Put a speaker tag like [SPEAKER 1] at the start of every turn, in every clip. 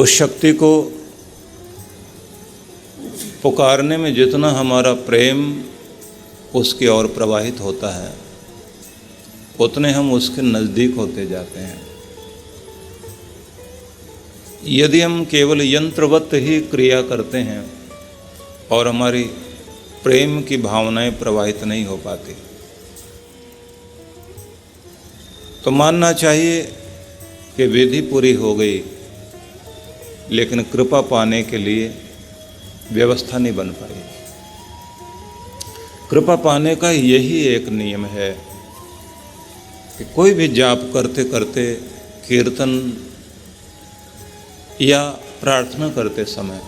[SPEAKER 1] उस शक्ति को पुकारने में जितना हमारा प्रेम उसकी ओर प्रवाहित होता है, उतने हम उसके नज़दीक होते जाते हैं। यदि हम केवल यंत्रवत ही क्रिया करते हैं और हमारी प्रेम की भावनाएं प्रवाहित नहीं हो पाती, तो मानना चाहिए कि विधि पूरी हो गई, लेकिन कृपा पाने के लिए व्यवस्था नहीं बन पाई। कृपा पाने का यही एक नियम है कि कोई भी जाप करते करते, कीर्तन या प्रार्थना करते समय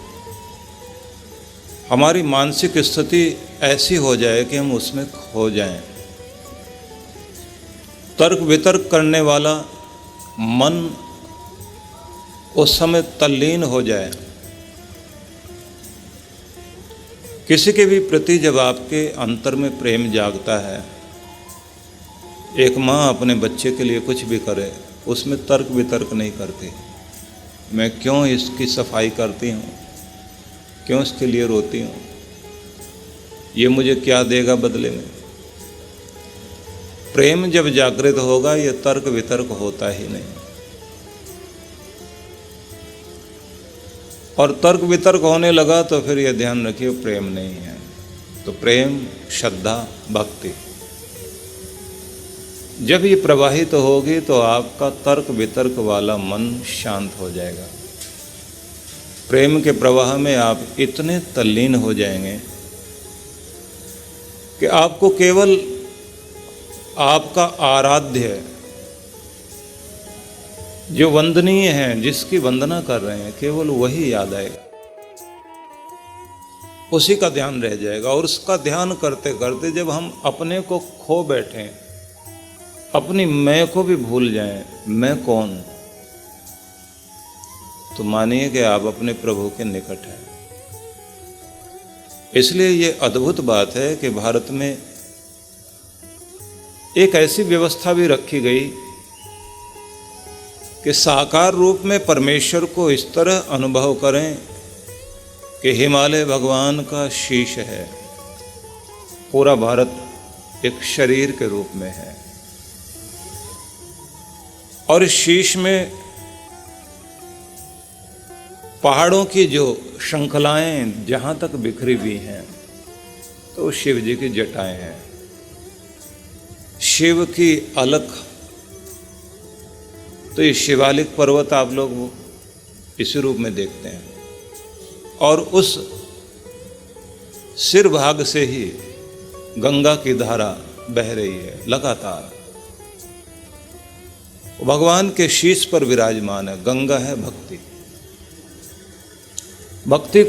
[SPEAKER 1] हमारी मानसिक स्थिति ऐसी हो जाए कि हम उसमें खो जाएं। तर्क वितर्क करने वाला मन उस समय तल्लीन हो जाए। किसी के भी प्रति जब आपके अंतर में प्रेम जागता है, एक माँ अपने बच्चे के लिए कुछ भी करे, उसमें तर्क वितर्क नहीं करती। मैं क्यों इसकी सफाई करती हूँ, क्यों इसके लिए रोती हूँ, ये मुझे क्या देगा बदले में। प्रेम जब जागृत होगा, ये तर्क वितर्क होता ही नहीं। और तर्क वितर्क होने लगा तो फिर ये ध्यान रखिए, प्रेम नहीं है। तो प्रेम, श्रद्धा, भक्ति जब ये प्रवाहित होगी तो आपका तर्क वितर्क वाला मन शांत हो जाएगा। प्रेम के प्रवाह में आप इतने तल्लीन हो जाएंगे कि आपको केवल आपका आराध्य, जो वंदनीय है, जिसकी वंदना कर रहे हैं, केवल वही याद आएगा, उसी का ध्यान रह जाएगा। और उसका ध्यान करते करते जब हम अपने को खो बैठें, अपनी मैं को भी भूल जाएं, मैं कौन, तो मानिए कि आप अपने प्रभु के निकट हैं। इसलिए ये अद्भुत बात है कि भारत में एक ऐसी व्यवस्था भी रखी गई कि साकार रूप में परमेश्वर को इस तरह अनुभव करें कि हिमालय भगवान का शीश है, पूरा भारत एक शरीर के रूप में है, और इस शीश में पहाड़ों की जो श्रृंखलाएं जहाँ तक बिखरी हुई हैं, तो शिव जी की जटाएं हैं। शिव की अलख, तो ये शिवालिक पर्वत आप लोग इसी रूप में देखते हैं, और उस सिर भाग से ही गंगा की धारा बह रही है लगातार। भगवान के शीश पर विराजमान है। गंगा है भक्ति। भक्ति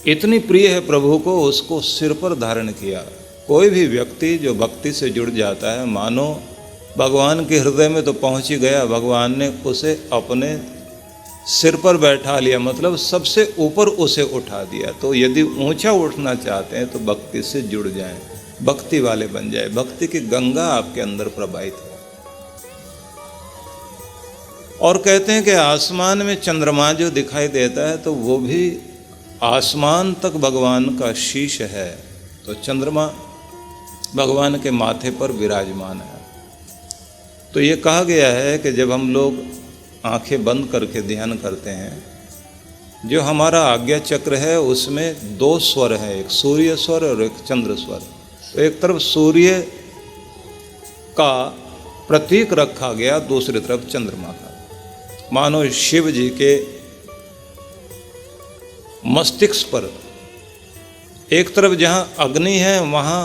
[SPEAKER 1] इतनी प्रिय है प्रभु को, उसको सिर पर धारण किया। कोई भी व्यक्ति जो भक्ति से जुड़ जाता है, मानो भगवान के हृदय में तो पहुंच ही गया, भगवान ने उसे अपने सिर पर बैठा लिया, मतलब सबसे ऊपर उसे उठा दिया। तो यदि ऊंचा उठना चाहते हैं तो भक्ति से जुड़ जाएं, भक्ति वाले बन जाए, भक्ति की गंगा आपके अंदर प्रवाहित हो। और कहते हैं कि आसमान में चंद्रमा जो दिखाई देता है, तो वो भी आसमान तक भगवान का शीश है। तो चंद्रमा भगवान के माथे पर विराजमान है। तो ये कहा गया है कि जब हम लोग आंखें बंद करके ध्यान करते हैं, जो हमारा आज्ञा चक्र है उसमें दो स्वर हैं, एक सूर्य स्वर और एक चंद्र स्वर। तो एक तरफ सूर्य का प्रतीक रखा गया, दूसरी तरफ चंद्रमा का। मानो शिव जी के मस्तिष्क पर एक तरफ जहाँ अग्नि है वहाँ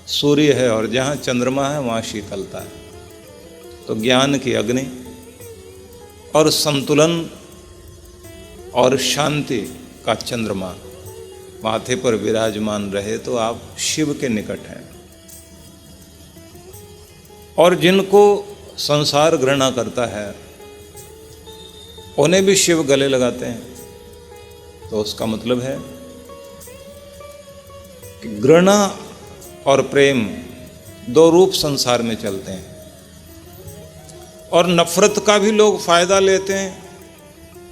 [SPEAKER 1] सूर्य है, और जहाँ चंद्रमा है वहाँ शीतलता है। तो ज्ञान की अग्नि और संतुलन और शांति का चंद्रमा माथे पर विराजमान रहे तो आप शिव के निकट हैं। और जिनको संसार घृणा करता है उन्हें भी शिव गले लगाते हैं। तो उसका मतलब है कि घृणा और प्रेम दो रूप संसार में चलते हैं, और नफरत का भी लोग फायदा लेते हैं,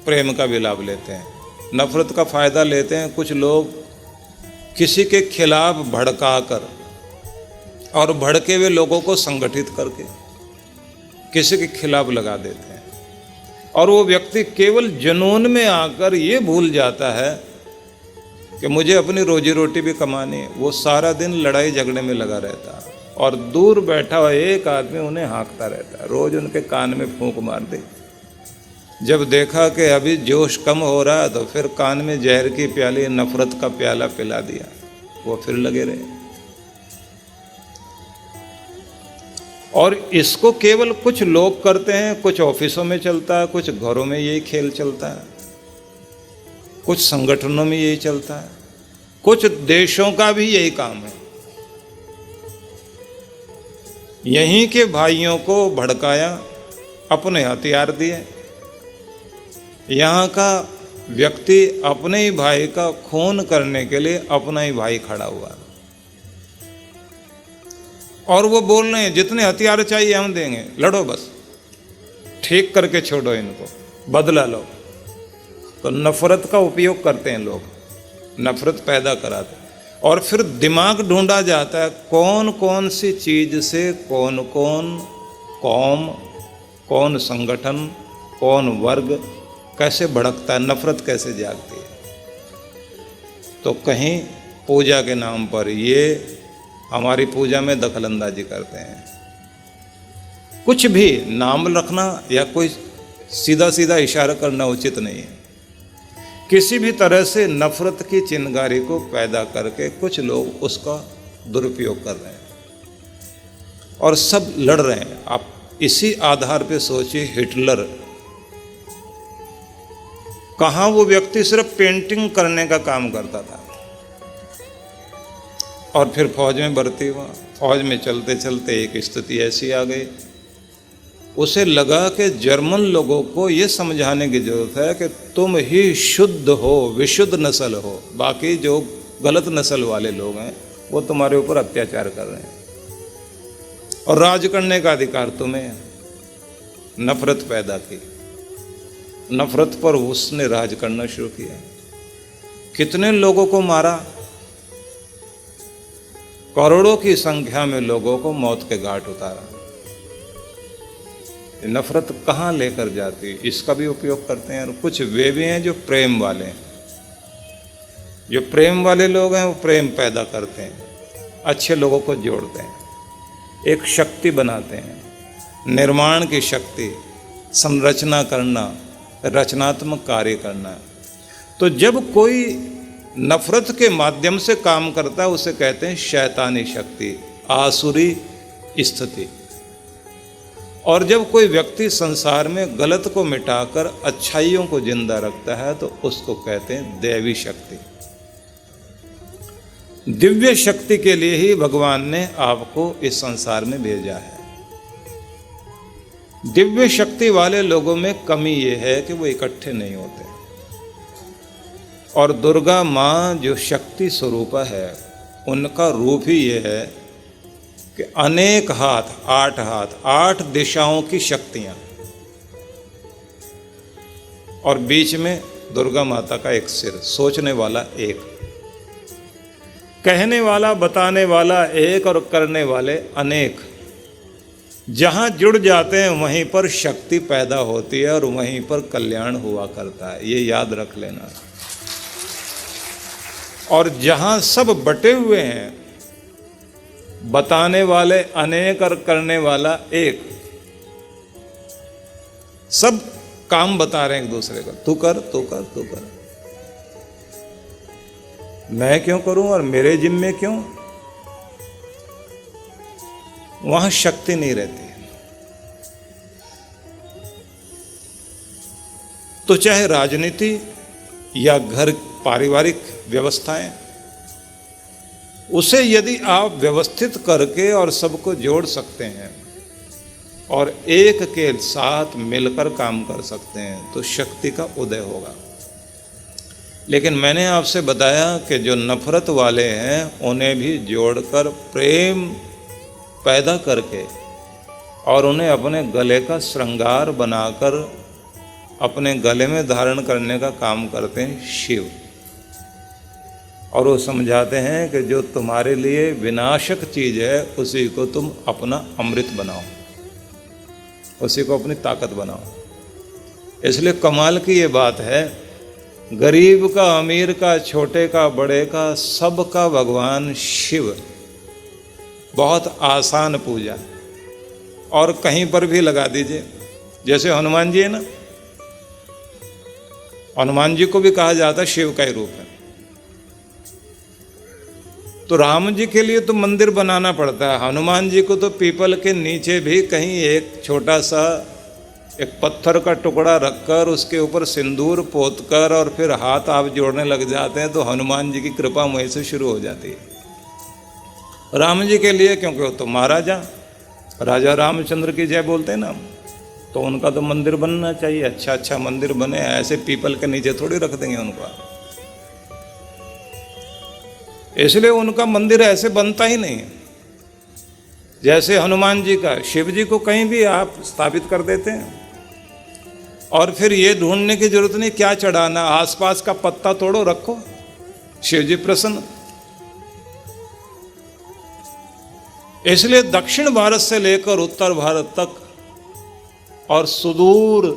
[SPEAKER 1] प्रेम का भी लाभ लेते हैं, नफरत का फायदा लेते हैं कुछ लोग किसी के खिलाफ भड़का कर और भड़के हुए लोगों को संगठित करके किसी के खिलाफ लगा देते हैं, और वो व्यक्ति केवल जुनून में आकर ये भूल जाता है कि मुझे अपनी रोजी रोटी भी कमानी है। वो सारा दिन लड़ाई झगड़े में लगा रहता है और दूर बैठा हुआ एक आदमी उन्हें हाँकता रहता है, रोज उनके कान में फूंक मार दे। जब देखा कि अभी जोश कम हो रहा है तो फिर कान में जहर की प्याली, नफरत का प्याला पिला दिया, वो फिर लगे रहे। और इसको केवल कुछ लोग करते हैं, कुछ ऑफिसों में चलता है, कुछ घरों में यही खेल चलता है, कुछ संगठनों में यही चलता है, कुछ देशों का भी यही काम है। यहीं के भाइयों को भड़काया, अपने हथियार दिए, यहाँ का व्यक्ति अपने ही भाई का खून करने के लिए अपना ही भाई खड़ा हुआ, और वो बोल रहे हैं जितने हथियार चाहिए हम देंगे, लड़ो, बस ठीक करके छोड़ो इनको, बदला लो। तो नफरत का उपयोग करते हैं लोग, नफरत पैदा कराते हैं, और फिर दिमाग ढूंढा जाता है कौन कौन सी चीज से कौन कौन कौम, कौन संगठन, कौन वर्ग कैसे भड़कता है, नफरत कैसे जागती है। तो कहीं पूजा के नाम पर ये हमारी पूजा में दखलंदाजी करते हैं, कुछ भी नाम रखना या कोई सीधा सीधा इशारा करना उचित नहीं है। किसी भी तरह से नफरत की चिंगारी को पैदा करके कुछ लोग उसका दुरुपयोग कर रहे हैं और सब लड़ रहे हैं। आप इसी आधार पे सोचिए, हिटलर, कहाँ वो व्यक्ति सिर्फ पेंटिंग करने का काम करता था और फिर फौज में भर्ती हुआ। फौज में चलते चलते एक स्थिति ऐसी आ गई, उसे लगा कि जर्मन लोगों को ये समझाने की जरूरत है कि तुम ही शुद्ध हो, विशुद्ध नस्ल हो, बाकी जो गलत नस्ल वाले लोग हैं वो तुम्हारे ऊपर अत्याचार कर रहे हैं और राज करने का अधिकार तुम्हें है। नफरत पैदा की, नफरत पर उसने राज करना शुरू किया। कितने लोगों को मारा, करोड़ों की संख्या में लोगों को मौत के घाट उतारा। नफरत कहाँ लेकर जाती है, इसका भी उपयोग करते हैं। और कुछ वे भी हैं जो प्रेम वाले हैं, जो प्रेम वाले लोग हैं वो प्रेम पैदा करते हैं, अच्छे लोगों को जोड़ते हैं, एक शक्ति बनाते हैं, निर्माण की शक्ति, संरचना करना, रचनात्मक कार्य करना। तो जब कोई नफरत के माध्यम से काम करता है उसे कहते हैं शैतानी शक्ति, आसुरी स्थिति। और जब कोई व्यक्ति संसार में गलत को मिटाकर अच्छाइयों को जिंदा रखता है तो उसको कहते हैं दैवी शक्ति। दिव्य शक्ति के लिए ही भगवान ने आपको इस संसार में भेजा है। दिव्य शक्ति वाले लोगों में कमी ये है कि वो इकट्ठे नहीं होते। और दुर्गा माँ जो शक्ति स्वरूप है उनका रूप ही ये है कि अनेक हाथ, 8 दिशाओं की शक्तियां, और बीच में दुर्गा माता का एक सिर, सोचने वाला एक, कहने वाला, बताने वाला एक और करने वाले अनेक। जहां जुड़ जाते हैं वहीं पर शक्ति पैदा होती है और वहीं पर कल्याण हुआ करता है, ये याद रख लेना। और जहां सब बटे हुए हैं, बताने वाले अनेक और करने वाला एक, सब काम बता रहे हैं एक दूसरे को, तू कर, तू कर, तू कर, मैं क्यों करूं और मेरे जिम्मे क्यों, वहां शक्ति नहीं रहती। तो चाहे राजनीति या घर, पारिवारिक व्यवस्थाएं, उसे यदि आप व्यवस्थित करके और सबको जोड़ सकते हैं और एक के साथ मिलकर काम कर सकते हैं तो शक्ति का उदय होगा। लेकिन मैंने आपसे बताया कि जो नफरत वाले हैं उन्हें भी जोड़कर प्रेम पैदा करके और उन्हें अपने गले का श्रृंगार बनाकर अपने गले में धारण करने का काम करते हैं शिव। और वो समझाते हैं कि जो तुम्हारे लिए विनाशक चीज है उसी को तुम अपना अमृत बनाओ, उसी को अपनी ताकत बनाओ। इसलिए कमाल की ये बात है, गरीब का, अमीर का, छोटे का, बड़े का, सबका भगवान शिव। बहुत आसान पूजा, और कहीं पर भी लगा दीजिए। जैसे हनुमान जी है ना, हनुमान जी को भी कहा जाता है शिव का ही रूप है। तो राम जी के लिए तो मंदिर बनाना पड़ता है, हनुमान जी को तो पीपल के नीचे भी कहीं एक छोटा सा एक पत्थर का टुकड़ा रखकर उसके ऊपर सिंदूर पोतकर और फिर हाथ आप जोड़ने लग जाते हैं तो हनुमान जी की कृपा वहीं से शुरू हो जाती है। राम जी के लिए, क्योंकि वो तो महाराजा, राजा रामचंद्र की जय बोलते हैं ना, तो उनका तो मंदिर बनना चाहिए, अच्छा अच्छा मंदिर बने। ऐसे पीपल के नीचे थोड़ी रख देंगे उनको, इसलिए उनका मंदिर ऐसे बनता ही नहीं है। जैसे हनुमान जी का, शिव जी को कहीं भी आप स्थापित कर देते हैं और फिर ये ढूंढने की जरूरत नहीं क्या चढ़ाना, आसपास का पत्ता तोड़ो रखो, शिव जी प्रसन्न। इसलिए दक्षिण भारत से लेकर उत्तर भारत तक और सुदूर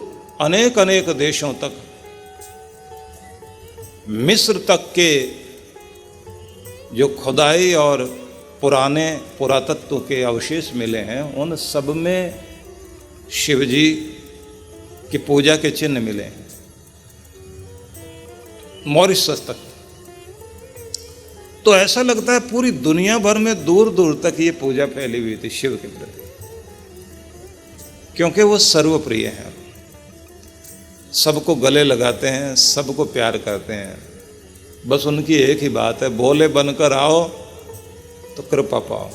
[SPEAKER 1] अनेक अनेक देशों तक, मिस्र तक के जो खुदाई और पुराने पुरातत्व के अवशेष मिले हैं, उन सब में शिव जी की पूजा के चिन्ह मिले हैं। मॉरिशस तक तो ऐसा लगता है पूरी दुनिया भर में दूर दूर तक ये पूजा फैली हुई थी शिव के प्रति, क्योंकि वो सर्वप्रिय हैं, सबको गले लगाते हैं, सबको प्यार करते हैं। बस उनकी एक ही बात है, भोले बनकर आओ तो कृपा पाओ।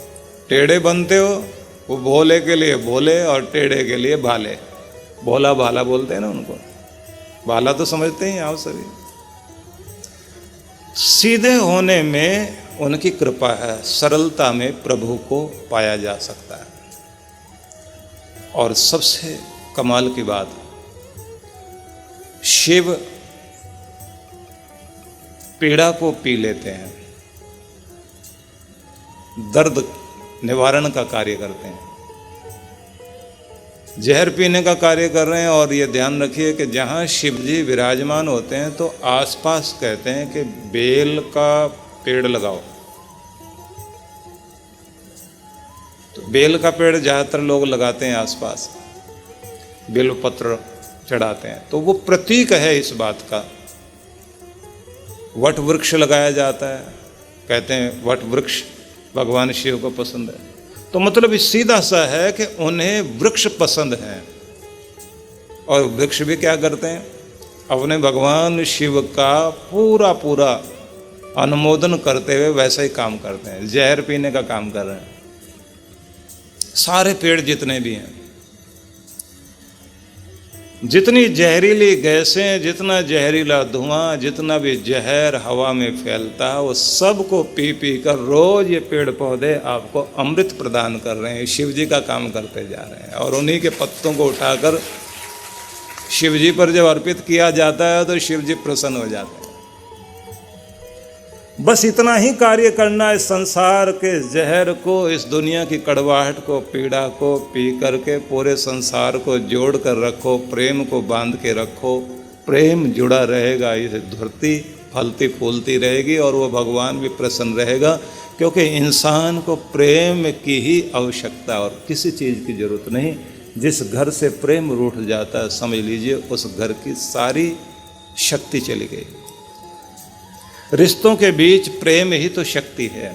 [SPEAKER 1] टेढ़े बनते हो, वो भोले के लिए भोले और टेढ़े के लिए भाले। भोला भाला बोलते हैं ना उनको, भाला तो समझते ही आप सभी। सीधे होने में उनकी कृपा है, सरलता में प्रभु को पाया जा सकता है। और सबसे कमाल की बात, शिव पीड़ा को पी लेते हैं, दर्द निवारण का कार्य करते हैं, जहर पीने का कार्य कर रहे हैं। और ये ध्यान रखिए कि जहाँ शिव जी विराजमान होते हैं तो आसपास कहते हैं कि बेल का पेड़ लगाओ। तो बेल का पेड़ ज़्यादातर लोग लगाते हैं आसपास, बेल पत्र चढ़ाते हैं, तो वो प्रतीक है इस बात का। वट वृक्ष लगाया जाता है, कहते हैं वट वृक्ष भगवान शिव को पसंद है। तो मतलब सीधा सा है कि उन्हें वृक्ष पसंद है। और वृक्ष भी क्या करते हैं, अपने भगवान शिव का पूरा पूरा अनुमोदन करते हुए वैसा ही काम करते हैं, जहर पीने का काम कर रहे हैं। सारे पेड़ जितने भी हैं, जितनी जहरीली गैसें, जितना जहरीला धुआं, जितना भी जहर हवा में फैलता है, वो सबको पी पी कर रोज ये पेड़ पौधे आपको अमृत प्रदान कर रहे हैं, शिव जी का काम करते जा रहे हैं। और उन्हीं के पत्तों को उठाकर शिव जी पर जब अर्पित किया जाता है तो शिव जी प्रसन्न हो जाते हैं। बस इतना ही कार्य करना है, संसार के जहर को, इस दुनिया की कड़वाहट को, पीड़ा को पी करके पूरे संसार को जोड़ कर रखो, प्रेम को बांध के रखो। प्रेम जुड़ा रहेगा, इस धरती फलती फूलती रहेगी और वो भगवान भी प्रसन्न रहेगा, क्योंकि इंसान को प्रेम की ही आवश्यकता और किसी चीज़ की जरूरत नहीं। जिस घर से प्रेम रूठ जाता है, समझ लीजिए उस घर की सारी शक्ति चली गई। रिश्तों के बीच प्रेम ही तो शक्ति है।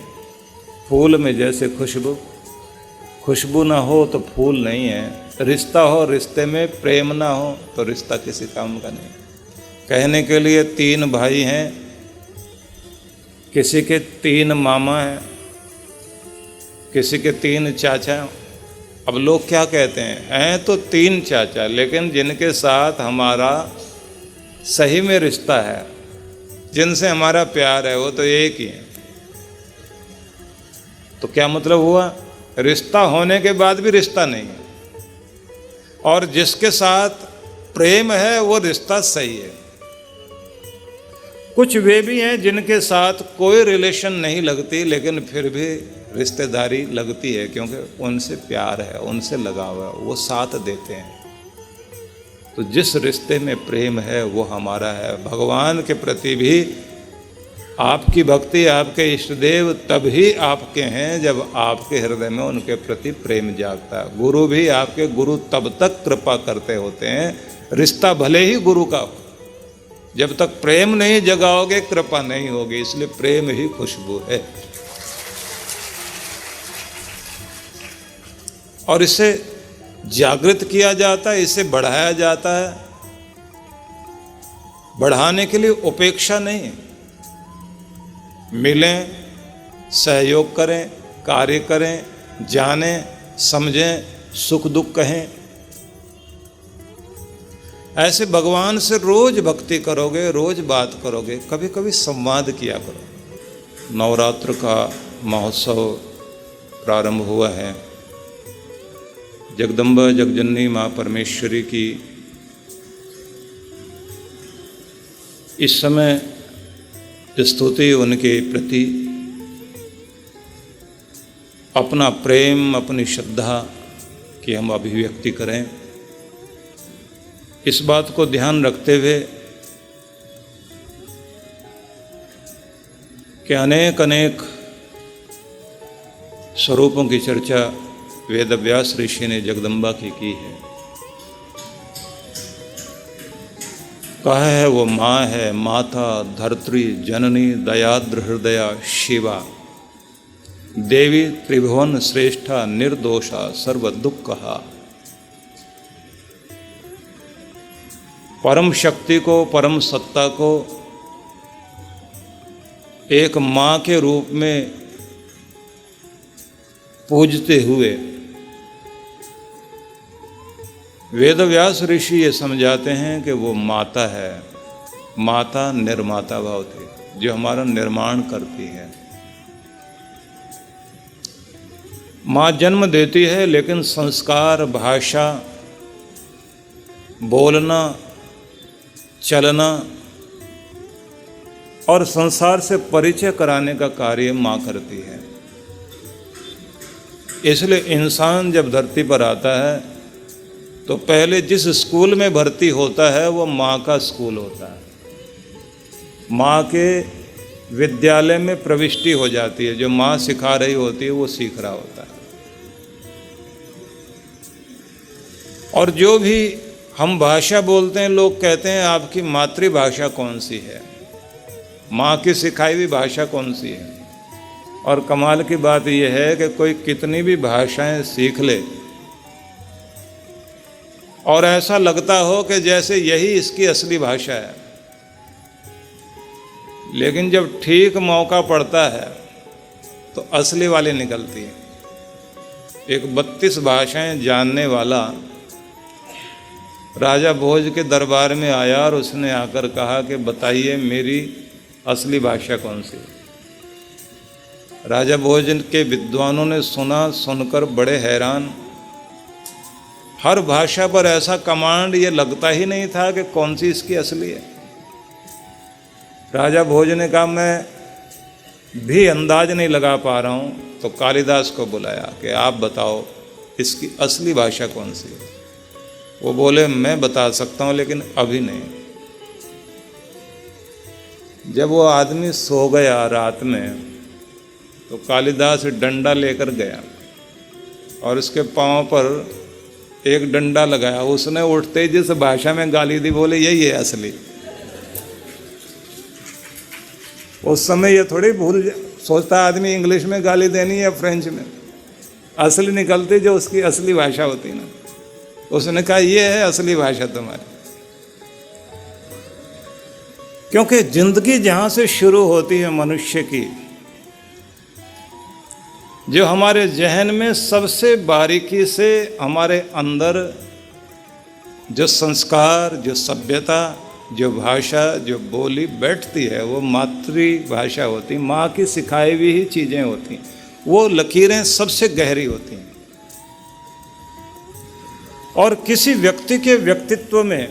[SPEAKER 1] फूल में जैसे खुशबू, खुशबू ना हो तो फूल नहीं है। रिश्ता हो, रिश्ते में प्रेम ना हो तो रिश्ता किसी काम का नहीं। कहने के लिए 3 भाई हैं, किसी के 3 मामा हैं, किसी के 3 चाचा। अब लोग क्या कहते हैं तो 3 चाचा, लेकिन जिनके साथ हमारा सही में रिश्ता है, जिनसे हमारा प्यार है, वो तो एक ही है। तो क्या मतलब हुआ, रिश्ता होने के बाद भी रिश्ता नहीं है। और जिसके साथ प्रेम है वो रिश्ता सही है। कुछ वे भी हैं जिनके साथ कोई रिलेशन नहीं लगती लेकिन फिर भी रिश्तेदारी लगती है, क्योंकि उनसे प्यार है, उनसे लगाव है, वो साथ देते हैं। तो जिस रिश्ते में प्रेम है वो हमारा है। भगवान के प्रति भी आपकी भक्ति, आपके इष्टदेव तभी आपके हैं जब आपके हृदय में उनके प्रति प्रेम जागता है। गुरु भी आपके गुरु तब तक कृपा करते होते हैं, रिश्ता भले ही गुरु का हो, जब तक प्रेम नहीं जगाओगे कृपा नहीं होगी। इसलिए प्रेम ही खुशबू है और इसे जागृत किया जाता है, इसे बढ़ाया जाता है। बढ़ाने के लिए उपेक्षा नहीं, मिलें, सहयोग करें, कार्य करें, जानें, समझें, सुख दुख कहें। ऐसे भगवान से रोज भक्ति करोगे, रोज बात करोगे, कभी कभी संवाद किया करो। नवरात्र का महोत्सव प्रारंभ हुआ है। जगदम्बा जगजननी माँ परमेश्वरी की इस समय स्तुति, उनके प्रति अपना प्रेम, अपनी श्रद्धा की हम अभिव्यक्ति करें। इस बात को ध्यान रखते हुए कि अनेक अनेक स्वरूपों की चर्चा वेदव्यास ऋषि ने जगदम्बा की है। कहा है वो माँ है, माता, धरत्री, जननी, दयाद्र हृदया, शिवा, देवी, त्रिभुवन श्रेष्ठा, निर्दोषा, सर्व दुःखहा। परम शक्ति को, परम सत्ता को एक माँ के रूप में पूजते हुए वेदव्यास ऋषि ये समझाते हैं कि वो माता है। माता निर्माता भाव थी, जो हमारा निर्माण करती है। माँ जन्म देती है लेकिन संस्कार, भाषा, बोलना, चलना और संसार से परिचय कराने का कार्य माँ करती है। इसलिए इंसान जब धरती पर आता है तो पहले जिस स्कूल में भर्ती होता है वो माँ का स्कूल होता है। माँ के विद्यालय में प्रविष्टि हो जाती है, जो माँ सिखा रही होती है वो सीख रहा होता है। और जो भी हम भाषा बोलते हैं, लोग कहते हैं आपकी मातृभाषा कौन सी है, माँ की सिखाई हुई भाषा कौन सी है। और कमाल की बात यह है कि कोई कितनी भी भाषाएं सीख ले और ऐसा लगता हो कि जैसे यही इसकी असली भाषा है, लेकिन जब ठीक मौका पड़ता है तो असली वाली निकलती है। एक 32 भाषाएं जानने वाला राजा भोज के दरबार में आया और उसने आकर कहा कि बताइए मेरी असली भाषा कौन सी है। राजा भोज के विद्वानों ने सुना, सुनकर बड़े हैरान। हर भाषा पर ऐसा कमांड ये लगता ही नहीं था कि कौन सी इसकी असली है। राजा भोज ने कहा मैं भी अंदाज नहीं लगा पा रहा हूँ। तो कालिदास को बुलाया कि आप बताओ इसकी असली भाषा कौन सी है। वो बोले मैं बता सकता हूँ लेकिन अभी नहीं। जब वो आदमी सो गया रात में तो कालिदास डंडा लेकर गया और उसके पांव पर एक डंडा लगाया। उसने उठते ही जिस भाषा में गाली दी बोले यही है असली। उस समय ये थोड़ी भूल सोचता आदमी इंग्लिश में गाली देनी है फ्रेंच में, असली निकलती जो उसकी असली भाषा होती ना। उसने कहा ये है असली भाषा तुम्हारी। क्योंकि जिंदगी जहां से शुरू होती है मनुष्य की, जो हमारे जहन में सबसे बारीकी से हमारे अंदर जो संस्कार, जो सभ्यता, जो भाषा, जो बोली बैठती है वो मातृभाषा होती, माँ की सिखाई हुई ही चीज़ें होती। वो लकीरें सबसे गहरी होती हैं। और किसी व्यक्ति के व्यक्तित्व में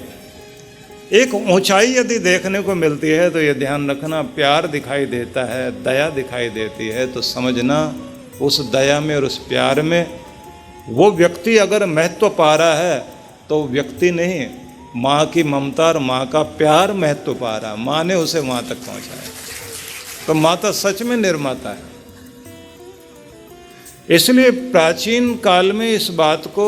[SPEAKER 1] एक ऊंचाई यदि देखने को मिलती है तो ये ध्यान रखना, प्यार दिखाई देता है, दया दिखाई देती है, तो समझना उस दया में और उस प्यार में वो व्यक्ति अगर महत्व पा रहा है तो व्यक्ति नहीं, माँ की ममता और माँ का प्यार महत्व पा रहा, माँ ने उसे वहाँ तक पहुँचाया। तो माता सच में निर्माता है। इसलिए प्राचीन काल में इस बात को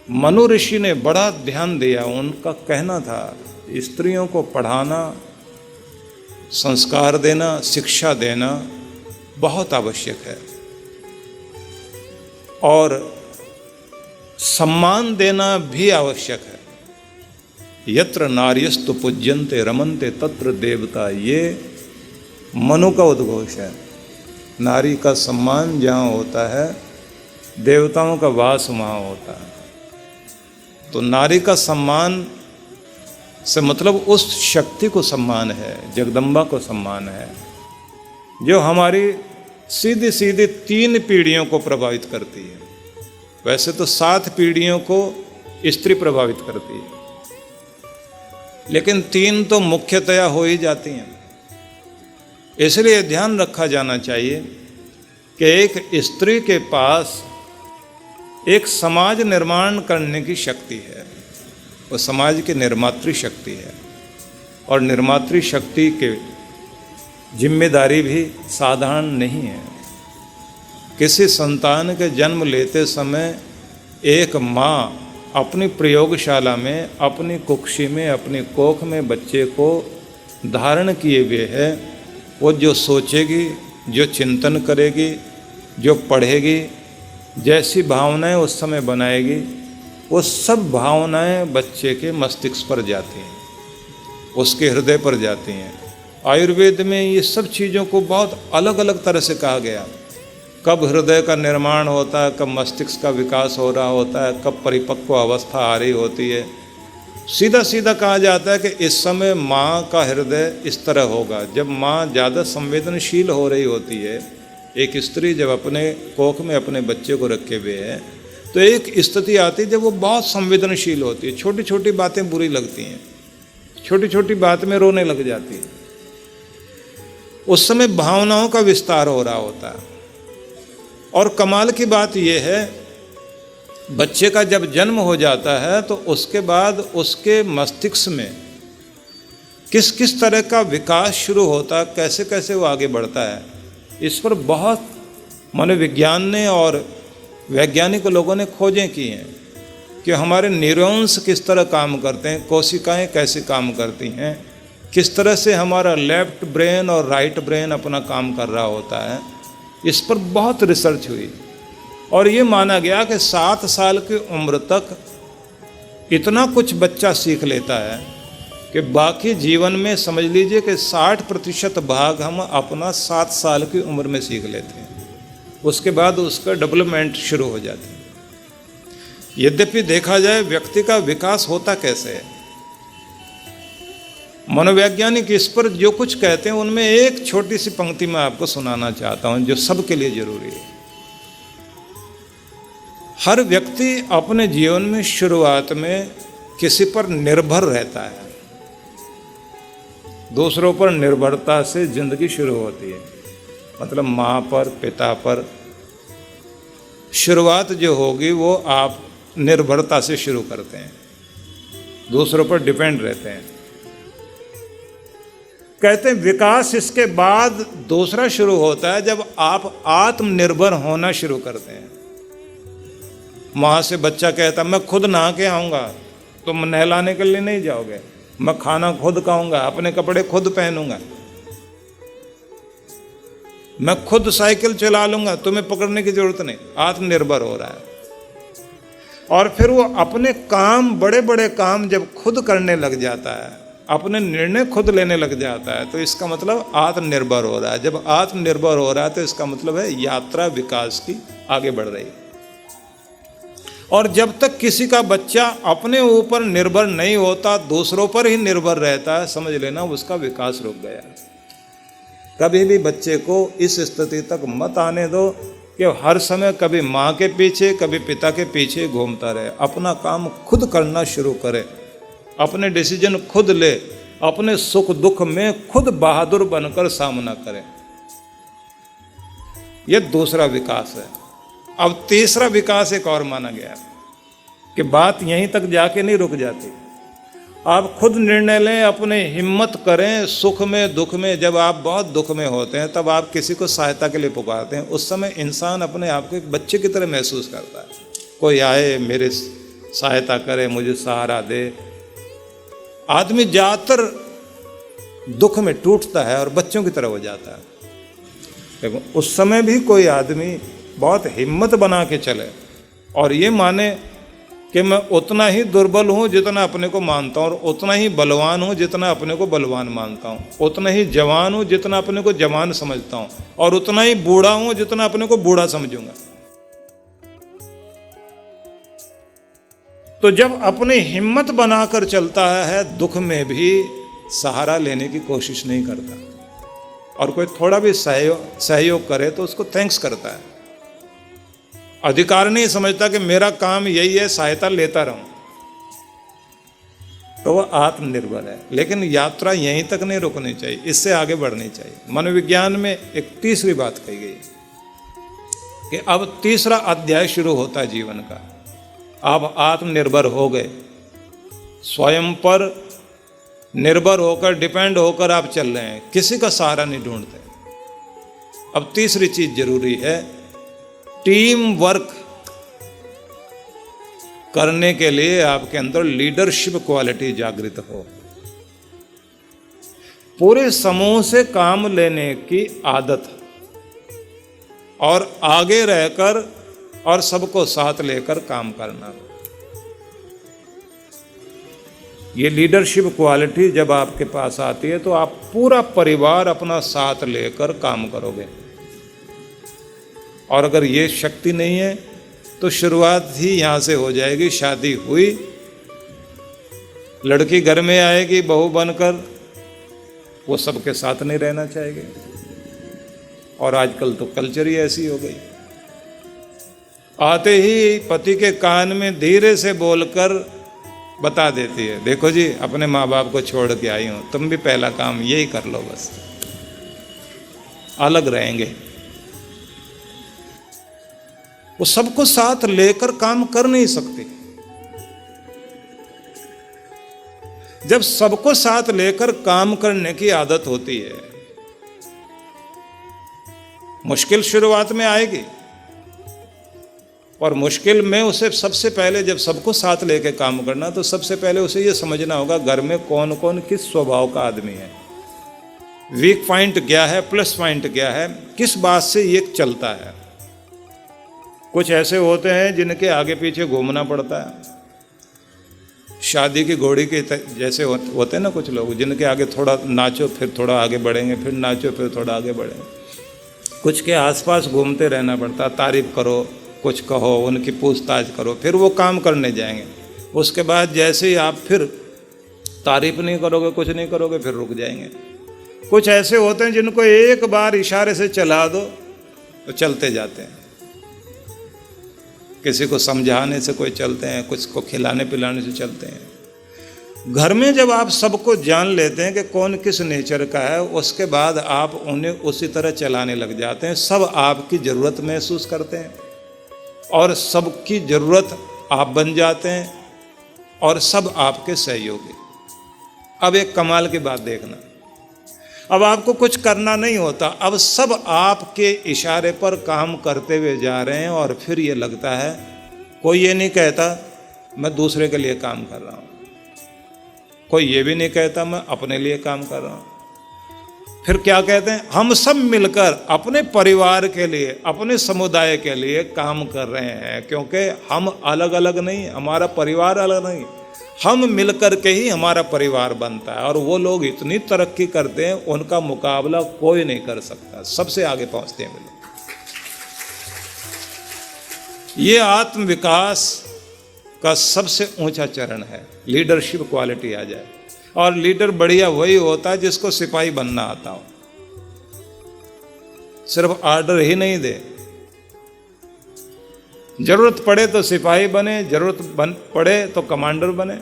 [SPEAKER 1] मनु ऋषि ने बड़ा ध्यान दिया। उनका कहना था स्त्रियों को पढ़ाना, संस्कार देना, शिक्षा देना बहुत आवश्यक है और सम्मान देना भी आवश्यक है। यत्र नार्यस्तु पूज्यन्ते रमन्ते तत्र देवता, ये मनु का उद्घोष है। नारी का सम्मान जहाँ होता है देवताओं का वास वहाँ होता है। तो नारी का सम्मान से मतलब उस शक्ति को सम्मान है, जगदम्बा को सम्मान है, जो हमारी सीधी सीधी 3 पीढ़ियों को प्रभावित करती है। वैसे तो 7 पीढ़ियों को स्त्री प्रभावित करती है, लेकिन 3 तो मुख्यतया हो ही जाती हैं। इसलिए ध्यान रखा जाना चाहिए कि एक स्त्री के पास एक समाज निर्माण करने की शक्ति है, वो समाज की निर्मात्री शक्ति है। और निर्मात्री शक्ति की जिम्मेदारी भी साधारण नहीं है। किसी संतान के जन्म लेते समय एक माँ अपनी प्रयोगशाला में, अपनी कुक्षी में, अपनी कोख में बच्चे को धारण किए हुए है। वो जो सोचेगी, जो चिंतन करेगी, जो पढ़ेगी, जैसी भावनाएं उस समय बनाएगी, वो सब भावनाएं बच्चे के मस्तिष्क पर जाती हैं, उसके हृदय पर जाती हैं। आयुर्वेद में ये सब चीज़ों को बहुत अलग अलग तरह से कहा गया। कब हृदय का निर्माण होता है, कब मस्तिष्क का विकास हो रहा होता है, कब परिपक्व अवस्था आ रही होती है। सीधा सीधा कहा जाता है कि इस समय माँ का हृदय इस तरह होगा। जब माँ ज़्यादा संवेदनशील हो रही होती है, एक स्त्री जब अपने कोख में अपने बच्चे को रखे हुए है, तो एक स्थिति आती है जब वो बहुत संवेदनशील होती है। छोटी छोटी बातें बुरी लगती हैं, छोटी छोटी बात में रोने लग जाती है। उस समय भावनाओं का विस्तार हो रहा होता है। और कमाल की बात यह है, बच्चे का जब जन्म हो जाता है तो उसके बाद उसके मस्तिष्क में किस किस तरह का विकास शुरू होता है, कैसे कैसे वो आगे बढ़ता है, इस पर बहुत मनोविज्ञान ने और वैज्ञानिक लोगों ने खोजें की हैं कि हमारे न्यूरॉन्स किस तरह काम करते हैं, कोशिकाएं कैसे काम करती हैं, किस तरह से हमारा लेफ्ट ब्रेन और राइट ब्रेन अपना काम कर रहा होता है। इस पर बहुत रिसर्च हुई और ये माना गया कि 7 साल की उम्र तक इतना कुछ बच्चा सीख लेता है कि बाकी जीवन में समझ लीजिए कि 60% भाग हम अपना 7 साल की उम्र में सीख लेते हैं। उसके बाद उसका डेवलपमेंट शुरू हो जाती है। यद्यपि देखा जाए व्यक्ति का विकास होता कैसे है, मनोवैज्ञानिक इस पर जो कुछ कहते हैं उनमें एक छोटी सी पंक्ति मैं आपको सुनाना चाहता हूं जो सबके लिए जरूरी है। हर व्यक्ति अपने जीवन में शुरुआत में किसी पर निर्भर रहता है। दूसरों पर निर्भरता से जिंदगी शुरू होती है, मतलब माँ पर, पिता पर। शुरुआत जो होगी वो आप निर्भरता से शुरू करते हैं, दूसरों पर डिपेंड रहते हैं। कहते हैं विकास इसके बाद दूसरा शुरू होता है जब आप आत्मनिर्भर होना शुरू करते हैं। माँ से बच्चा कहता मैं खुद नहा के आऊँगा, तुम नहलाने के लिए नहीं जाओगे, मैं खाना खुद खाऊंगा, अपने कपड़े खुद पहनूंगा, मैं खुद साइकिल चला लूंगा, तुम्हें पकड़ने की जरूरत नहीं। आत्मनिर्भर हो रहा है। और फिर वो अपने काम, बड़े बड़े काम जब खुद करने लग जाता है, अपने निर्णय खुद लेने लग जाता है, तो इसका मतलब आत्मनिर्भर हो रहा है। जब आत्मनिर्भर हो रहा है तो इसका मतलब है यात्रा विकास की आगे बढ़ रही है। और जब तक किसी का बच्चा अपने ऊपर निर्भर नहीं होता, दूसरों पर ही निर्भर रहता है, समझ लेना उसका विकास रुक गया। कभी भी बच्चे को इस स्थिति तक मत आने दो कि हर समय कभी माँ के पीछे, कभी पिता के पीछे घूमता रहे। अपना काम खुद करना शुरू करे, अपने डिसीजन खुद ले, अपने सुख दुख में खुद बहादुर बनकर सामना करें। यह दूसरा विकास है। अब तीसरा विकास एक और माना गया कि बात यहीं तक जाके नहीं रुक जाती। आप खुद निर्णय लें, अपने हिम्मत करें, सुख में दुख में। जब आप बहुत दुख में होते हैं तब आप किसी को सहायता के लिए पुकारते हैं। उस समय इंसान अपने आप को एक बच्चे की तरह महसूस करता है। कोई आए, मेरे सहायता करे, मुझे सहारा दे। आदमी ज़्यादातर दुख में टूटता है और बच्चों की तरह हो जाता है। देखो, उस समय भी कोई आदमी बहुत हिम्मत बना के चले और ये माने कि मैं उतना ही दुर्बल हूँ जितना अपने को मानता हूँ, और उतना ही बलवान हूँ जितना अपने को बलवान मानता हूँ, उतना ही जवान हूँ जितना अपने को जवान समझता हूँ, और उतना ही बूढ़ा हूँ जितना अपने को बूढ़ा समझूंगा। तो जब अपनी हिम्मत बनाकर चलता है, दुख में भी सहारा लेने की कोशिश नहीं करता, और कोई थोड़ा भी सहयोग करे तो उसको थैंक्स करता है। अधिकार नहीं समझता कि मेरा काम यही है सहायता लेता रहूं, तो वह आत्मनिर्भर है। लेकिन यात्रा यहीं तक नहीं रुकनी चाहिए, इससे आगे बढ़नी चाहिए। मनोविज्ञान में एक तीसरी बात कही गई कि अब तीसरा अध्याय शुरू होता है जीवन का। आप आत्मनिर्भर हो गए, स्वयं पर निर्भर होकर, डिपेंड होकर आप चल रहे हैं, किसी का सहारा नहीं ढूंढते। अब तीसरी चीज जरूरी है, टीम वर्क करने के लिए आपके अंदर लीडरशिप क्वालिटी जागृत हो। पूरे समूह से काम लेने की आदत, और आगे रहकर और सबको साथ लेकर काम करना। ये लीडरशिप क्वालिटी जब आपके पास आती है तो आप पूरा परिवार अपना साथ लेकर काम करोगे। और अगर ये शक्ति नहीं है तो शुरुआत ही यहाँ से हो जाएगी। शादी हुई, लड़की घर में आएगी बहू बनकर, वो सबके साथ नहीं रहना चाहेगी। और आजकल तो कल्चर ही ऐसी हो गई। आते ही पति के कान में धीरे से बोलकर बता देती है, देखो जी अपने माँ बाप को छोड़ के आई हूँ, तुम भी पहला काम यही कर लो, बस अलग रहेंगे। वो सबको साथ लेकर काम कर नहीं सकती। जब सबको साथ लेकर काम करने की आदत होती है, मुश्किल शुरुआत में आएगी, और मुश्किल में उसे सबसे पहले जब सबको साथ लेकर काम करना, तो सबसे पहले उसे यह समझना होगा घर में कौन कौन किस स्वभाव का आदमी है, वीक पॉइंट क्या है, प्लस पॉइंट क्या है, किस बात से ये चलता है। कुछ ऐसे होते हैं जिनके आगे पीछे घूमना पड़ता है, शादी की घोड़ी के जैसे होते हैं ना कुछ लोग, जिनके आगे थोड़ा नाचो फिर थोड़ा आगे बढ़ेंगे, फिर नाचो फिर थोड़ा आगे बढ़ेंगे। कुछ के आसपास घूमते रहना पड़ता, तारीफ करो, कुछ कहो, उनकी पूछताछ करो, फिर वो काम करने जाएंगे। उसके बाद जैसे ही आप फिर तारीफ नहीं करोगे, कुछ नहीं करोगे, फिर रुक जाएंगे। कुछ ऐसे होते हैं जिनको एक बार इशारे से चला दो तो चलते जाते हैं। किसी को समझाने से कोई चलते हैं, कुछ को खिलाने पिलाने से चलते हैं। घर में जब आप सबको जान लेते हैं कि कौन किस नेचर का है, उसके बाद आप उन्हें उसी तरह चलाने लग जाते हैं। सब आपकी ज़रूरत महसूस करते हैं और सबकी ज़रूरत आप बन जाते हैं, और सब आपके सहयोगी। अब एक कमाल की बात देखना, अब आपको कुछ करना नहीं होता, अब सब आपके इशारे पर काम करते हुए जा रहे हैं। और फिर ये लगता है, कोई ये नहीं कहता मैं दूसरे के लिए काम कर रहा हूँ, कोई ये भी नहीं कहता मैं अपने लिए काम कर रहा हूँ। फिर क्या कहते हैं, हम सब मिलकर अपने परिवार के लिए, अपने समुदाय के लिए काम कर रहे हैं, क्योंकि हम अलग अलग नहीं, हमारा परिवार अलग नहीं, हम मिलकर के ही हमारा परिवार बनता है। और वो लोग इतनी तरक्की करते हैं, उनका मुकाबला कोई नहीं कर सकता, सबसे आगे पहुंचते हैं वो लोग। ये आत्म विकास का सबसे ऊंचा चरण है, लीडरशिप क्वालिटी आ जाए। और लीडर बढ़िया वही होता है जिसको सिपाही बनना आता हो, सिर्फ आर्डर ही नहीं दे। जरूरत पड़े तो सिपाही बने, जरूरत पड़े तो कमांडर बने।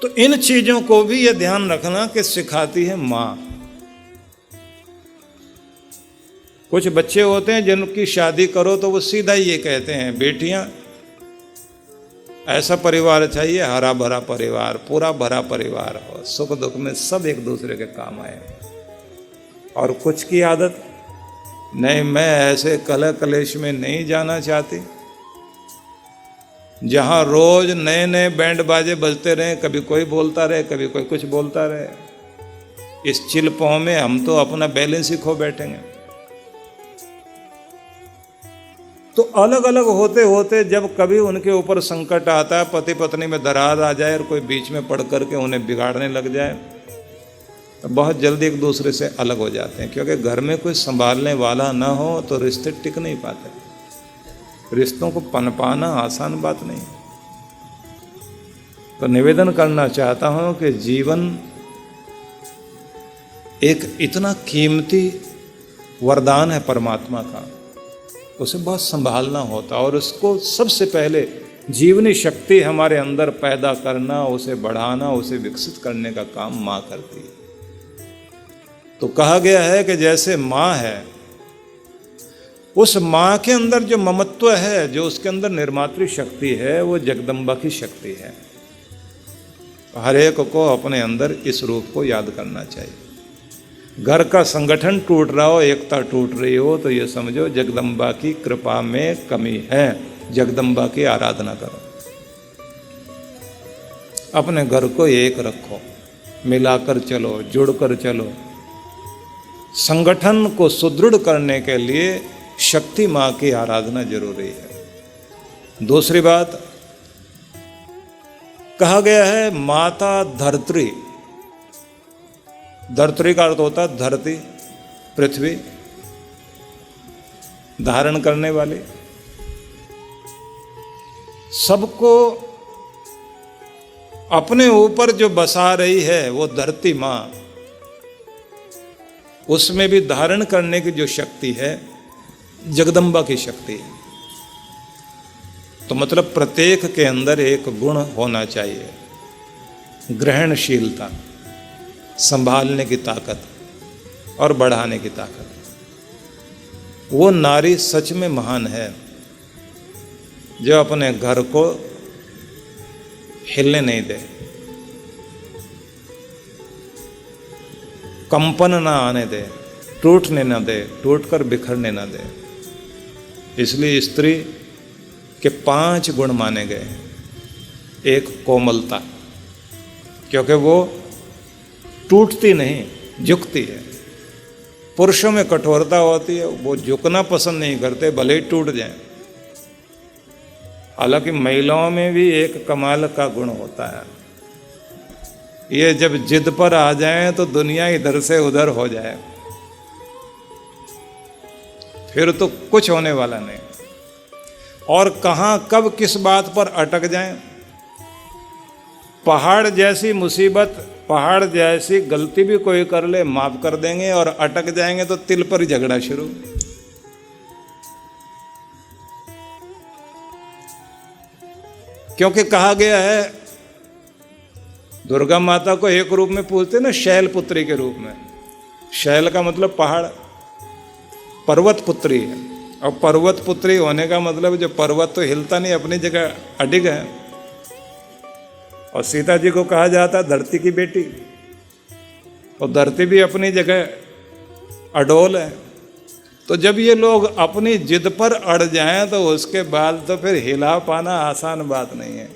[SPEAKER 1] तो इन चीजों को भी ये ध्यान रखना कि सिखाती है माँ। कुछ बच्चे होते हैं जिनकी शादी करो तो वो सीधा ही ये कहते हैं, बेटियां ऐसा परिवार चाहिए, हरा भरा परिवार, पूरा भरा परिवार हो, सुख दुख में सब एक दूसरे के काम आए। और कुछ की आदत, नहीं मैं ऐसे कलह कलेश में नहीं जाना चाहती, जहां रोज नए नए बैंड बाजे बजते रहे, कभी कोई बोलता रहे कभी कोई कुछ बोलता रहे। इस चिलपों में हम तो अपना बैलेंस ही खो बैठेंगे। तो अलग अलग होते होते जब कभी उनके ऊपर संकट आता है, पति पत्नी में दरार आ जाए और कोई बीच में पड़ करके उन्हें बिगाड़ने लग जाए, तो बहुत जल्दी एक दूसरे से अलग हो जाते हैं। क्योंकि घर में कोई संभालने वाला ना हो तो रिश्ते टिक नहीं पाते। रिश्तों को पनपाना आसान बात नहीं। तो निवेदन करना चाहता हूं कि जीवन एक इतना कीमती वरदान है परमात्मा का, उसे बहुत संभालना होता और उसको सबसे पहले जीवनी शक्ति हमारे अंदर पैदा करना, उसे बढ़ाना, उसे विकसित करने का काम माँ करती है। तो कहा गया है कि जैसे माँ है, उस माँ के अंदर जो ममत्व है, जो उसके अंदर निर्मात्री शक्ति है, वो जगदम्बा की शक्ति है। हर एक को अपने अंदर इस रूप को याद करना चाहिए। घर का संगठन टूट रहा हो, एकता टूट रही हो, तो ये समझो जगदम्बा की कृपा में कमी है। जगदम्बा की आराधना करो, अपने घर को एक रखो, मिलाकर चलो, जुड़कर चलो। संगठन को सुदृढ़ करने के लिए शक्ति माँ की आराधना जरूरी है। दूसरी बात कहा गया है, माता धरित्री। धरित्री का अर्थ होता है धरती, पृथ्वी, धारण करने वाली। सबको अपने ऊपर जो बसा रही है वो धरती माँ, उसमें भी धारण करने की जो शक्ति है जगदम्बा की शक्ति है। तो मतलब प्रत्येक के अंदर एक गुण होना चाहिए, ग्रहणशीलता, संभालने की ताकत और बढ़ाने की ताकत। वो नारी सच में महान है जो अपने घर को हिलने नहीं दे, कंपन ना आने दे, टूटने ना दे, टूटकर बिखरने ना दे। इसलिए स्त्री के 5 गुण माने गए। एक कोमलता, क्योंकि वो टूटती नहीं, झुकती है। पुरुषों में कठोरता होती है, वो झुकना पसंद नहीं करते, भले ही टूट जाए। हालांकि महिलाओं में भी एक कमाल का गुण होता है, ये जब जिद पर आ जाए तो दुनिया इधर से उधर हो जाए, फिर तो कुछ होने वाला नहीं। और कहां कब किस बात पर अटक जाए। पहाड़ जैसी मुसीबत, पहाड़ जैसी गलती भी कोई कर ले, माफ कर देंगे, और अटक जाएंगे तो तिल पर ही झगड़ा शुरू। क्योंकि कहा गया है, दुर्गा माता को एक रूप में पूजते ना, शैल पुत्री के रूप में। शैल का मतलब पहाड़, पर्वत पुत्री है। और पर्वत पुत्री होने का मतलब जो पर्वत तो हिलता नहीं, अपनी जगह अडिग है। और सीता जी को कहा जाता है धरती की बेटी, और धरती भी अपनी जगह अडोल है। तो जब ये लोग अपनी जिद पर अड़ जाएं तो उसके बाद तो फिर हिला पाना आसान बात नहीं है।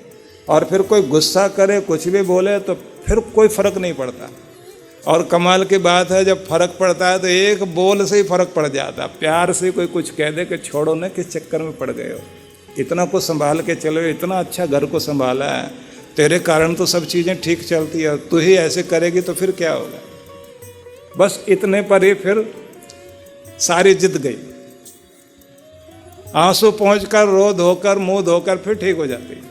[SPEAKER 1] और फिर कोई गुस्सा करे, कुछ भी बोले, तो फिर कोई फर्क नहीं पड़ता। और कमाल की बात है, जब फर्क पड़ता है तो एक बोल से ही फर्क पड़ जाता। प्यार से कोई कुछ कह दे कि छोड़ो ना, किस चक्कर में पड़ गए हो, इतना कुछ संभाल के चलो, इतना अच्छा घर को संभाला है, तेरे कारण तो सब चीज़ें ठीक चलती है, तू ही ऐसे करेगी तो फिर क्या होगा। बस इतने पर ही फिर सारी जिद गई। आंसू पहुंचकर, रो धोकर, मुंह धोकर फिर ठीक हो जाती,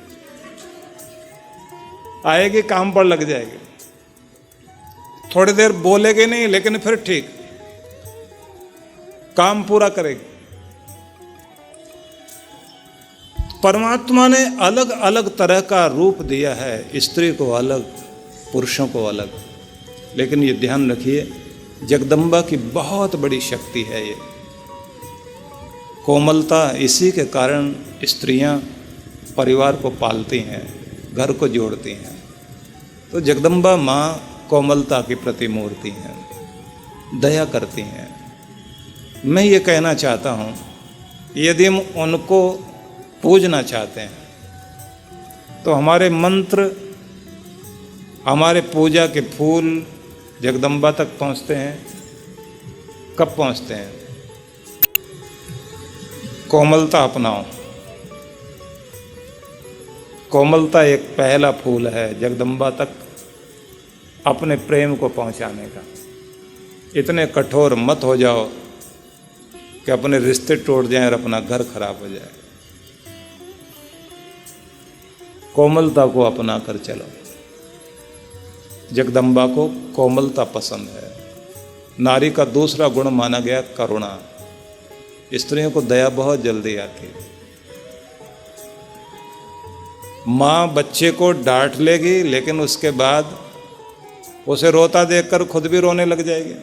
[SPEAKER 1] आएगी, काम पर लग जाएगी। थोड़ी देर बोलेगी नहीं, लेकिन फिर ठीक, काम पूरा करेगी। परमात्मा ने अलग अलग तरह का रूप दिया है। स्त्री को अलग, पुरुषों को अलग। लेकिन ये ध्यान रखिए, जगदम्बा की बहुत बड़ी शक्ति है ये कोमलता। इसी के कारण स्त्रियां परिवार को पालती हैं, घर को जोड़ती हैं। तो जगदम्बा माँ कोमलता की प्रतिमूर्ति हैं, दया करती हैं। मैं ये कहना चाहता हूँ, यदि हम उनको पूजना चाहते हैं तो हमारे मंत्र, हमारे पूजा के फूल जगदम्बा तक पहुँचते हैं। कब पहुँचते हैं? कोमलता अपनाओ। कोमलता एक पहला फूल है जगदम्बा तक अपने प्रेम को पहुंचाने का। इतने कठोर मत हो जाओ कि अपने रिश्ते टूट जाएं और अपना घर खराब हो जाए। कोमलता को अपना कर चलो। जगदम्बा को कोमलता पसंद है। नारी का दूसरा गुण माना गया करुणा। स्त्रियों को दया बहुत जल्दी आती है। माँ बच्चे को डांट लेगी, लेकिन उसके बाद उसे रोता देखकर खुद भी रोने लग जाएगी।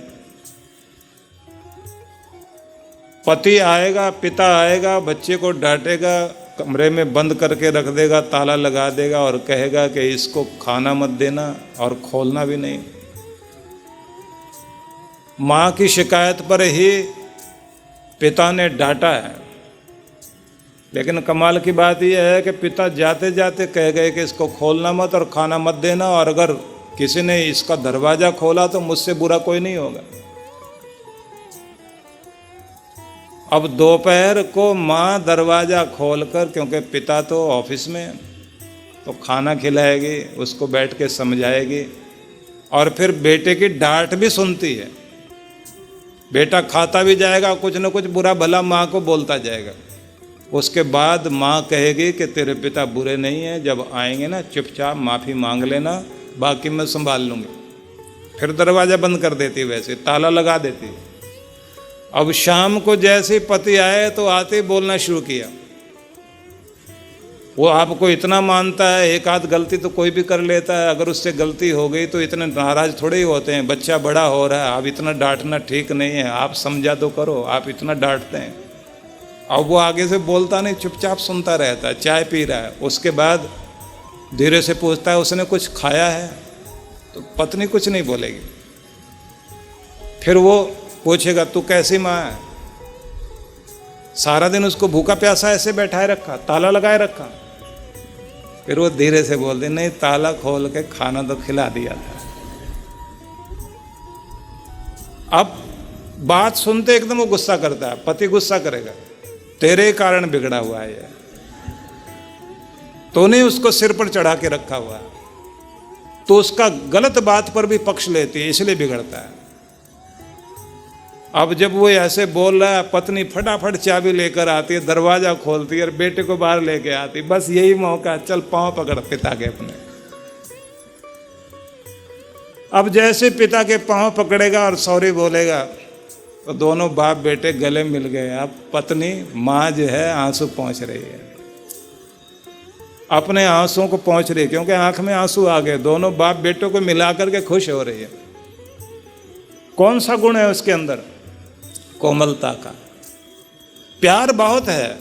[SPEAKER 1] पति आएगा, पिता आएगा, बच्चे को डांटेगा, कमरे में बंद करके रख देगा, ताला लगा देगा और कहेगा कि इसको खाना मत देना और खोलना भी नहीं। माँ की शिकायत पर ही पिता ने डांटा है। लेकिन कमाल की बात यह है कि पिता जाते जाते कह गए कि इसको खोलना मत और खाना मत देना, और अगर किसी ने इसका दरवाज़ा खोला तो मुझसे बुरा कोई नहीं होगा। अब दोपहर को माँ दरवाज़ा खोलकर, क्योंकि पिता तो ऑफिस में है, तो खाना खिलाएगी, उसको बैठ के समझाएगी और फिर बेटे की डांट भी सुनती है। बेटा खाता भी जाएगा, कुछ न कुछ बुरा भला माँ को बोलता जाएगा। उसके बाद माँ कहेगी कि तेरे पिता बुरे नहीं हैं, जब आएंगे ना चुपचाप माफ़ी मांग लेना, बाकी मैं संभाल लूँगी। फिर दरवाज़ा बंद कर देती, वैसे ताला लगा देती। अब शाम को जैसे पति आए तो आते ही बोलना शुरू किया। वो आपको इतना मानता है, एक आध गलती तो कोई भी कर लेता है, अगर उससे गलती हो गई तो इतने नाराज थोड़े ही होते हैं। बच्चा बड़ा हो रहा है, आप इतना डांटना ठीक नहीं है, आप समझा तो करो, आप इतना डांटते हैं। अब वो आगे से बोलता नहीं, चुपचाप सुनता रहता है, चाय पी रहा है। उसके बाद धीरे से पूछता है उसने कुछ खाया है, तो पत्नी कुछ नहीं बोलेगी। फिर वो पूछेगा तू कैसी माँ है, सारा दिन उसको भूखा प्यासा ऐसे बैठाए रखा, ताला लगाए रखा। फिर वो धीरे से बोलते नहीं, ताला खोल के खाना तो खिला दिया था। अब बात सुनते एकदम वो गुस्सा करता है, पति गुस्सा करेगा, तेरे कारण बिगड़ा हुआ है ये, तूने उसको सिर पर चढ़ा के रखा हुआ है, तो उसका गलत बात पर भी पक्ष लेती है, इसलिए बिगड़ता है। अब जब वो ऐसे बोल रहा है, पत्नी फटाफट चाबी लेकर आती है, दरवाजा खोलती है और बेटे को बाहर लेके आती। बस यही मौका, चल पांव पकड़ पिता के अपने। अब जैसे पिता के पांव पकड़ेगा और सॉरी बोलेगा तो दोनों बाप बेटे गले मिल गए। अब पत्नी माँ जो है आंसू पहुँच रही है, अपने आंसुओं को पहुँच रही है, क्योंकि आंख में आंसू आ गए। दोनों बाप बेटों को मिला करके खुश हो रही है। कौन सा गुण है उसके अंदर? कोमलता का। प्यार बहुत है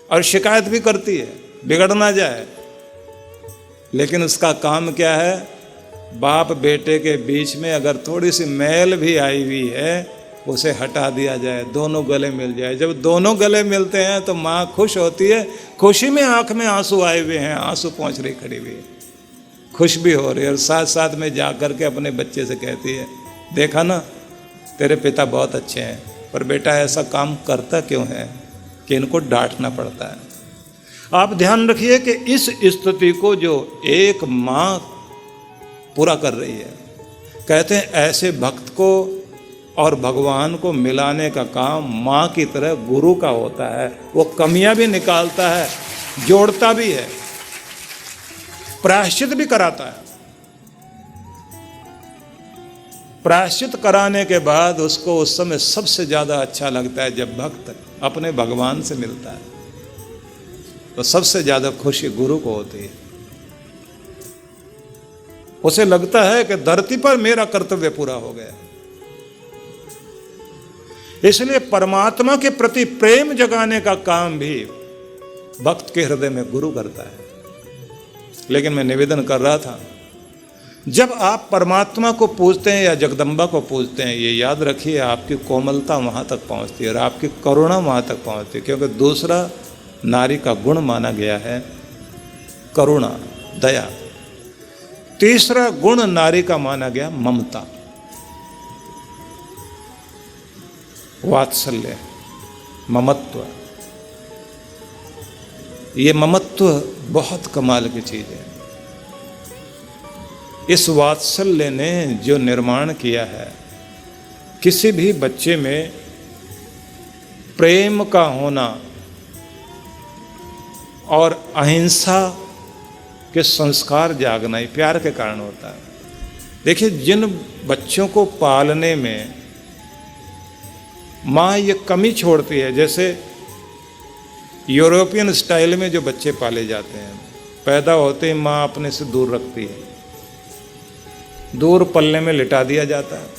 [SPEAKER 1] और शिकायत भी करती है, बिगड़ ना जाए। लेकिन उसका काम क्या है? बाप बेटे के बीच में अगर थोड़ी सी मैल भी आई हुई है उसे हटा दिया जाए, दोनों गले मिल जाए। जब दोनों गले मिलते हैं तो माँ खुश होती है, खुशी में आंख में आंसू आए हुए हैं, आंसू पहुँच रही, खड़ी हुई है, खुश भी हो रही है। और साथ साथ में जा कर के अपने बच्चे से कहती है, देखा ना तेरे पिता बहुत अच्छे हैं, पर बेटा ऐसा काम करता क्यों है कि इनको डांटना पड़ता है। आप ध्यान रखिए कि इस स्थिति को जो एक माँ पूरा कर रही है, कहते हैं ऐसे भक्त को और भगवान को मिलाने का काम माँ की तरह गुरु का होता है। वो कमियां भी निकालता है, जोड़ता भी है, प्रायश्चित भी कराता है। प्रायश्चित कराने के बाद उसको उस समय सबसे ज़्यादा अच्छा लगता है जब भक्त अपने भगवान से मिलता है, तो सबसे ज़्यादा खुशी गुरु को होती है। उसे लगता है कि धरती पर मेरा कर्तव्य पूरा हो गया। इसलिए परमात्मा के प्रति प्रेम जगाने का काम भी भक्त के हृदय में गुरु करता है। लेकिन मैं निवेदन कर रहा था, जब आप परमात्मा को पूजते हैं या जगदम्बा को पूजते हैं, ये याद रखिए आपकी कोमलता वहाँ तक पहुँचती है और आपकी करुणा वहाँ तक पहुँचती है। क्योंकि दूसरा नारी का गुण माना गया है करुणा, दया। तीसरा गुण नारी का माना गया ममता, वात्सल्य, ममत्व। ये ममत्व बहुत कमाल की चीज है। इस वात्सल्य ने जो निर्माण किया है, किसी भी बच्चे में प्रेम का होना और अहिंसा के संस्कार जागना ही प्यार के कारण होता है। देखिए, जिन बच्चों को पालने में माँ ये कमी छोड़ती है, जैसे यूरोपियन स्टाइल में जो बच्चे पाले जाते हैं, पैदा होते ही माँ अपने से दूर रखती है, दूर पल्ले में लिटा दिया जाता है।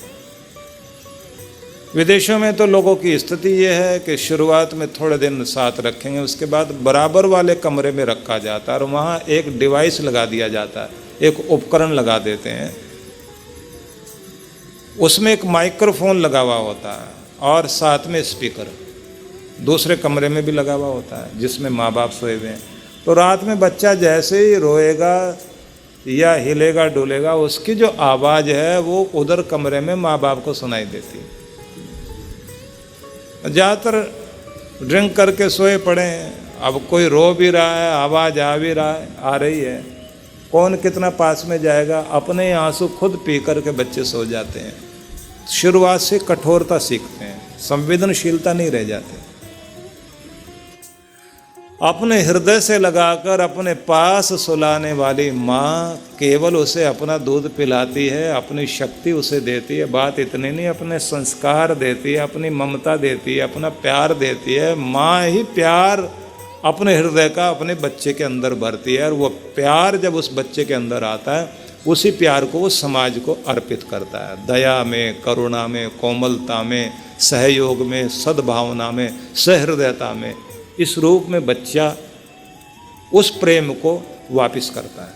[SPEAKER 1] विदेशों में तो लोगों की स्थिति ये है कि शुरुआत में थोड़े दिन साथ रखेंगे, उसके बाद बराबर वाले कमरे में रखा जाता है और वहाँ एक डिवाइस लगा दिया जाता है, एक उपकरण लगा देते हैं, उसमें एक माइक्रोफोन लगा हुआ होता है और साथ में स्पीकर दूसरे कमरे में भी लगा हुआ होता है जिसमें माँ बाप सोए हुए हैं। तो रात में बच्चा जैसे ही रोएगा या हिलेगा डुलेगा, उसकी जो आवाज़ है वो उधर कमरे में माँ बाप को सुनाई देती है। ज़्यादातर ड्रिंक करके सोए पड़े हैं, अब कोई रो भी रहा है, आवाज़ आ रही है, कौन कितना पास में जाएगा, अपने आंसू खुद पी करके बच्चे सो जाते हैं। शुरुआत से कठोरता सीखते हैं, संवेदनशीलता नहीं रह जाती। अपने हृदय से लगाकर अपने पास सुलाने वाली माँ केवल उसे अपना दूध पिलाती है, अपनी शक्ति उसे देती है। बात इतनी नहीं, अपने संस्कार देती है, अपनी ममता देती है, अपना प्यार देती है। माँ ही प्यार अपने हृदय का अपने बच्चे के अंदर भरती है और वो प्यार जब उस बच्चे के अंदर आता है, उसी प्यार को वो समाज को अर्पित करता है। दया में, करुणा में, कोमलता में, सहयोग में, सद्भावना में, सहृदयता में, इस रूप में बच्चा उस प्रेम को वापिस करता है।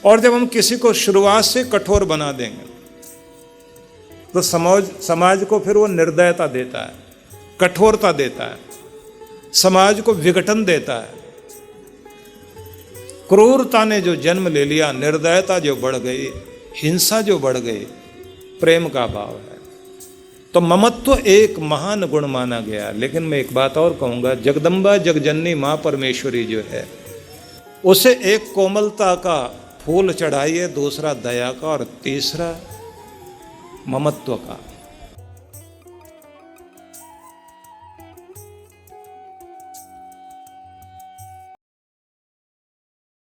[SPEAKER 1] और जब हम किसी को शुरुआत से कठोर बना देंगे तो समाज को फिर वो निर्दयता देता है, कठोरता देता है, समाज को विघटन देता है। क्रूरता ने जो जन्म ले लिया, निर्दयता जो बढ़ गई, हिंसा जो बढ़ गई, प्रेम का अभाव है। तो ममत्व एक महान गुण माना गया। लेकिन मैं एक बात और कहूँगा, जगदम्बा जगजननी माँ परमेश्वरी जो है, उसे एक कोमलता का फूल चढ़ाइए, दूसरा दया का और तीसरा ममत्व का।